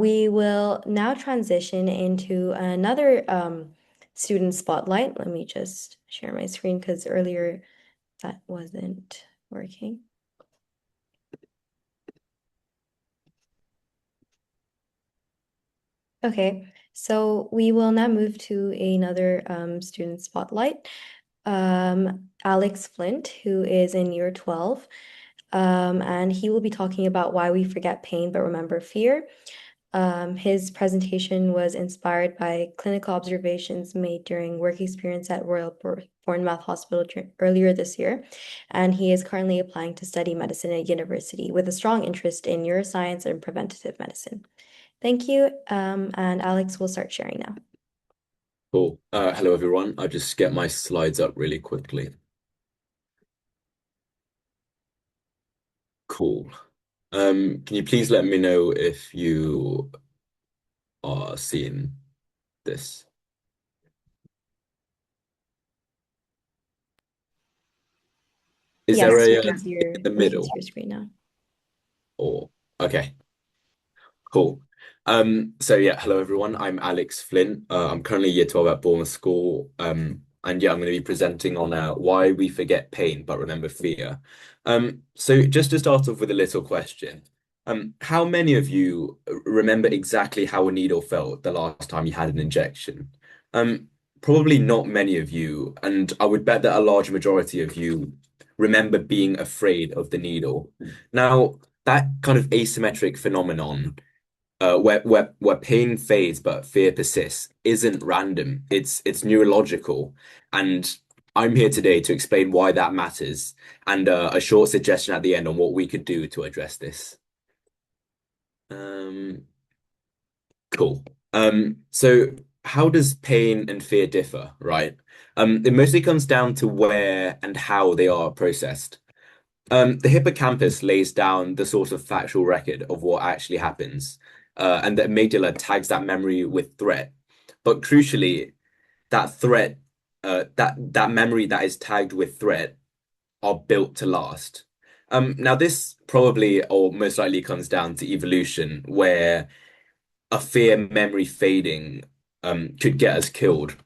We will now transition into another student spotlight. Let me just share my screen because earlier that wasn't working. Okay, so we will now move to another student spotlight. Alex Flint, who is in year 12, and he will be talking about why we forget pain but remember fear. His presentation was inspired by clinical observations made during work experience at Royal Bournemouth Hospital earlier this year, and he is currently applying to study medicine at university with a strong interest in neuroscience and preventative medicine. Thank you, and Alex will start sharing now. Cool. Hello, everyone. I'll just get my slides up really quickly. Cool. Can you please let me know if you are seeing this? Is there Yes, a in the we can see middle? your screen now. Or okay, cool. So yeah, hello everyone. I'm Alex Flint. I'm currently year 12 at Bournemouth School. And yeah, I'm going to be presenting on why we forget pain but remember fear. So just to start off with a little question. How many of you remember exactly how a needle felt the last time you had an injection? Probably not many of you, and I would bet that a large majority of you remember being afraid of the needle. Now, that kind of asymmetric phenomenon where pain fades but fear persists isn't random. It's neurological, and I'm here today to explain why that matters and a short suggestion at the end on what we could do to address this. Um, cool. So how does pain and fear differ, right? It mostly comes down to where and how they are processed. The hippocampus lays down the sort of factual record of what actually happens, and the amygdala tags that memory with threat. But crucially, that threat, that memory that is tagged with threat, are built to last. Now this probably or most likely comes down to evolution, where a fear memory fading could get us killed.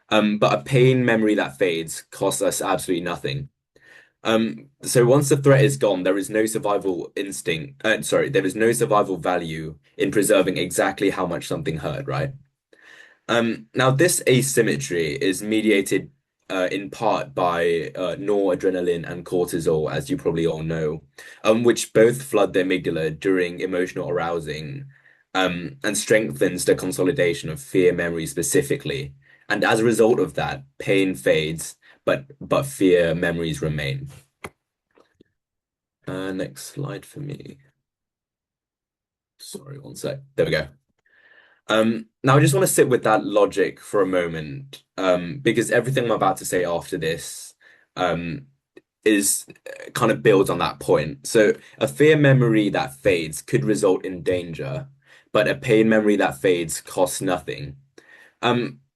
But a pain memory that fades costs us absolutely nothing. So once the threat is gone, there is no survival instinct. Sorry, there is no survival value in preserving exactly how much something hurt, right? Now this asymmetry is mediated in part by noradrenaline and cortisol, as you probably all know, which both flood the amygdala during emotional arousing, and strengthens the consolidation of fear memory specifically. And as a result of that, pain fades, but fear memories remain. Next slide for me. Sorry, one sec. There we go. Now I just want to sit with that logic for a moment, because everything I'm about to say after this, is kind of builds on that point. So a fear memory that fades could result in danger, but a pain memory that fades costs nothing.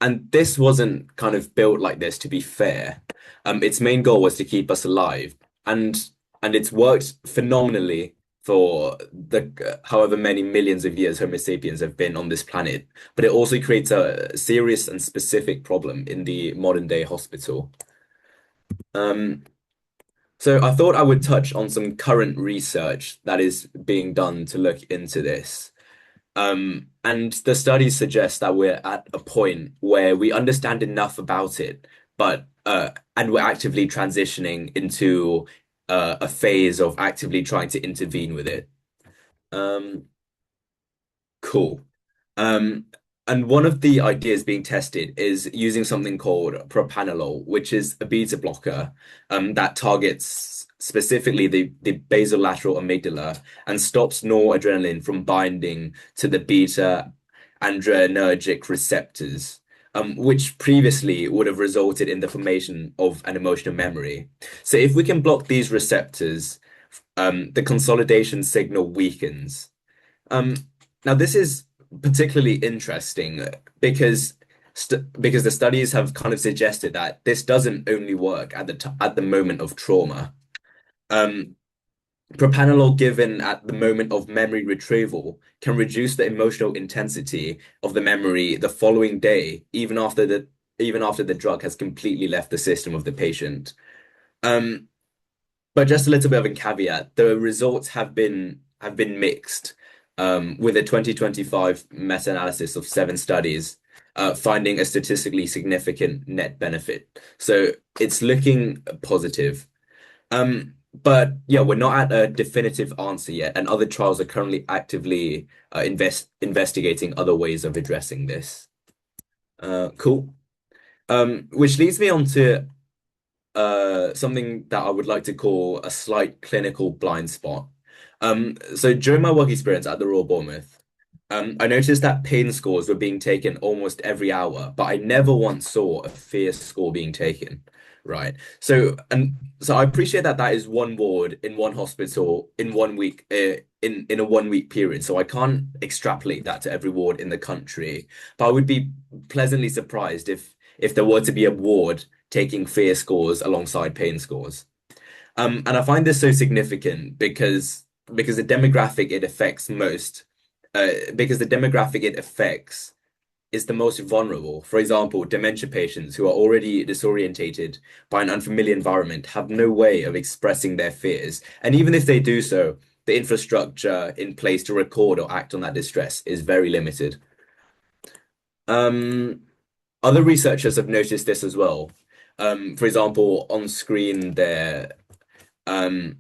And this wasn't kind of built like this to be fair. Its main goal was to keep us alive, and and it's worked phenomenally for the however many millions of years Homo sapiens have been on this planet. But it also creates a serious and specific problem in the modern day hospital. Um, so I thought I would touch on some current research that is being done to look into this. And the studies suggest that we're at a point where we understand enough about it, but and we're actively transitioning into a phase of actively trying to intervene with it. Um, cool. Um, and one of the ideas being tested is using something called propranolol, which is a beta blocker that targets specifically the basolateral amygdala and stops noradrenaline from binding to the beta adrenergic receptors, which previously would have resulted in the formation of an emotional memory. So if we can block these receptors, the consolidation signal weakens. Um, Now this is particularly interesting because the studies have kind of suggested that this doesn't only work at the moment of trauma. Um, Propranolol given at the moment of memory retrieval can reduce the emotional intensity of the memory the following day, even after the drug has completely left the system of the patient. Um, but just a little bit of a caveat, the results have been mixed, with a 2025 meta-analysis of 7 studies, finding a statistically significant net benefit. So it's looking positive. But yeah, we're not at a definitive answer yet, and other trials are currently actively investigating other ways of addressing this. Cool. Which leads me on to something that I would like to call a slight clinical blind spot. So during my work experience at the Royal Bournemouth, I noticed that pain scores were being taken almost every hour, but I never once saw a fear score being taken. Right. So I appreciate that that is one ward in one hospital in one week, in a 1 week period. So I can't extrapolate that to every ward in the country. But I would be pleasantly surprised if there were to be a ward taking fear scores alongside pain scores. And I find this so significant because the demographic it affects most, because the demographic it affects is the most vulnerable. For example, dementia patients who are already disorientated by an unfamiliar environment have no way of expressing their fears. And even if they do so, the infrastructure in place to record or act on that distress is very limited. Um, Other researchers have noticed this as well. For example, on screen there, um,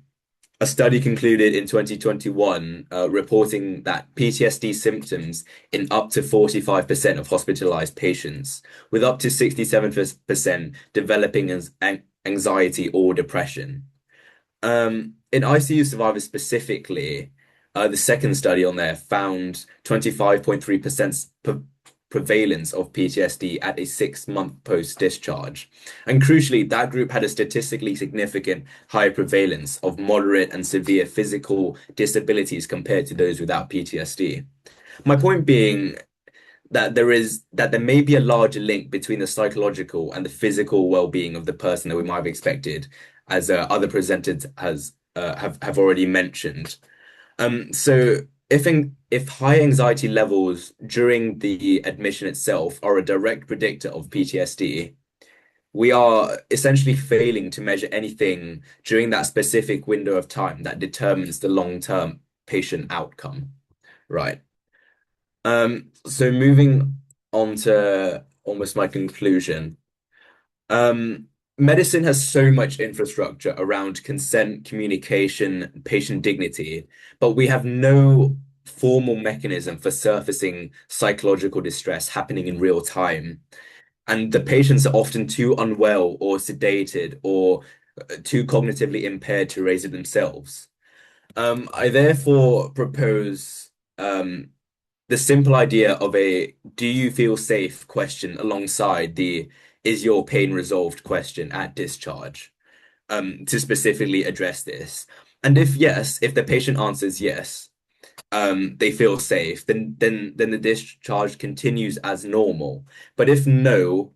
a study concluded in 2021, reporting that PTSD symptoms in up to 45% of hospitalized patients, with up to 67% developing as anxiety or depression. In ICU survivors specifically, the second study on there found 25.3% prevalence of PTSD at a 6 month post-discharge. And crucially, that group had a statistically significant higher prevalence of moderate and severe physical disabilities compared to those without PTSD. My point being that there may be a larger link between the psychological and the physical well-being of the person that we might have expected, as other presenters have already mentioned. So if high anxiety levels during the admission itself are a direct predictor of PTSD, we are essentially failing to measure anything during that specific window of time that determines the long-term patient outcome, right? So moving on to almost my conclusion. Um, Medicine has so much infrastructure around consent, communication, patient dignity, but we have no formal mechanism for surfacing psychological distress happening in real time. And the patients are often too unwell or sedated or too cognitively impaired to raise it themselves. I therefore propose the simple idea of a "do you feel safe" question alongside the "is your pain resolved" question at discharge, to specifically address this. And if yes, if the patient answers yes, they feel safe, then the discharge continues as normal. But if no,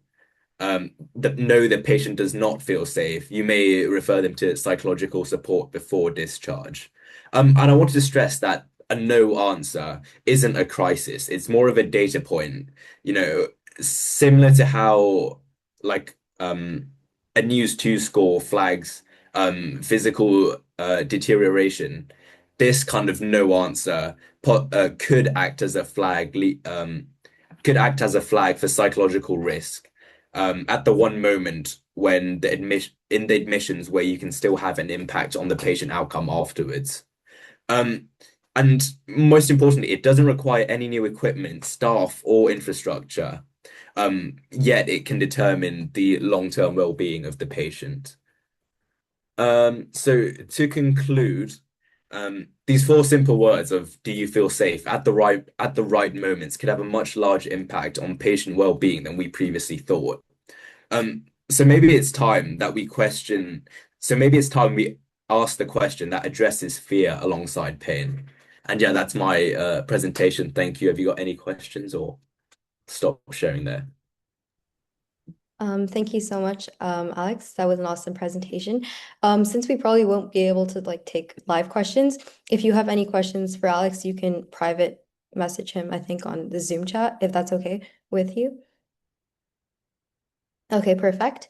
the patient does not feel safe, you may refer them to psychological support before discharge. And I wanted to stress that a no answer isn't a crisis. It's more of a data point, you know, similar to how like a News 2 score flags physical deterioration. This kind of no answer could act as a flag for psychological risk, at the one moment when the admissions where you can still have an impact on the patient outcome afterwards. Um, and most importantly, it doesn't require any new equipment, staff, or infrastructure. Yet it can determine the long-term well-being of the patient. So to conclude, these four simple words of "do you feel safe" at the right moments could have a much larger impact on patient well-being than we previously thought. So maybe it's time that we question, so maybe it's time we ask the question that addresses fear alongside pain. And yeah, that's my presentation. Thank you. Have you got any questions or stop sharing there? Thank you so much, Alex. That was an awesome presentation. Since we probably won't be able to like take live questions, if you have any questions for Alex, you can private message him, I think, on the Zoom chat, if that's okay with you. Okay, perfect.